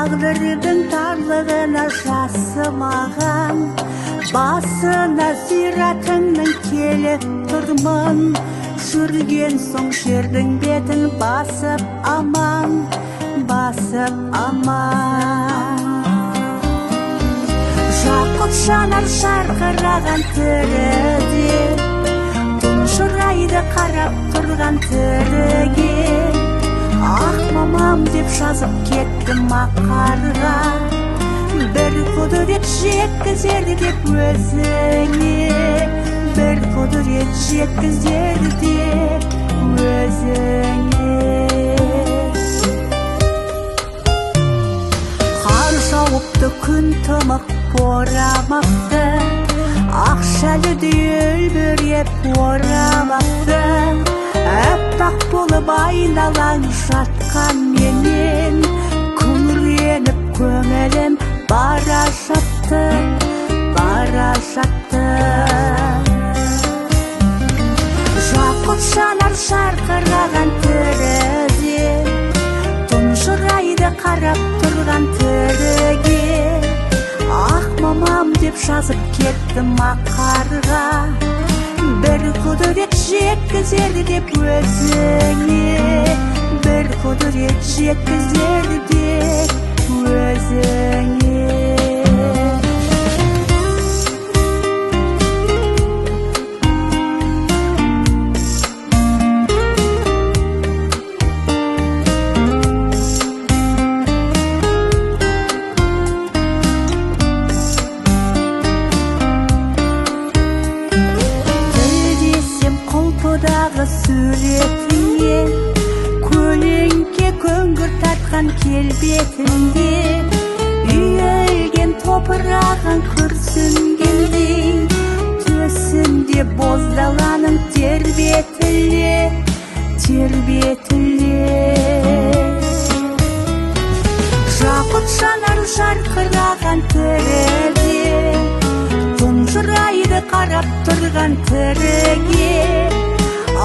тағдырдың тарлығына жасымаған, басына зиратыңның келіп тұрмын. Жүрген соң жердің бетін басып аман, басып аман. Жақұт жанар жарқыраған тіріде, тұнжырайды қарап тұрған тіріге. Ақ мамам деп жазып кеттім мақарға, бір құдірет жеткізерді деп өзіңе, бір құдірет жеткізерді деп өзіңе. Қар жауыпты, күн тымық борамақты, ақ шәліде үлбіреп орамақты. Әппақ болып айналаң жатқан менен, күңіреніп көңілім бара жатты, бара жатты. Жақұт жанар жарқыраған тіріде, тұнжырайды қарап тұрған тіріге. Ақ мамам деп жазып кеттім мақарға, бір құдірет жеткізерді деп өзіңе, бір құдірет жеткізерді деп өзіңе. Суретіңе көлеңке көңгір тартқан келбетіңде, үйілген топырағын күрсінгендей, төсінде боздаланың тербетіле, тербетіле. Жақұт жанар жарқыраған тіріде, тұнжырайды қарап тұрған тіріге.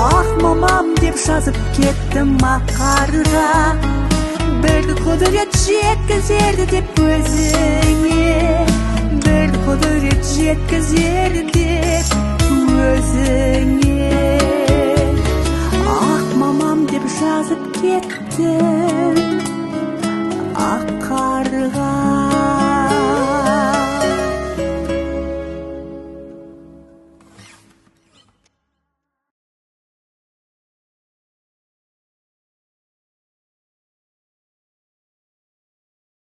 Ақ мамам деп жазып кеттім мақарға, бір құдірет жеткізерді деп өзіңе, бір құдірет жеткізерді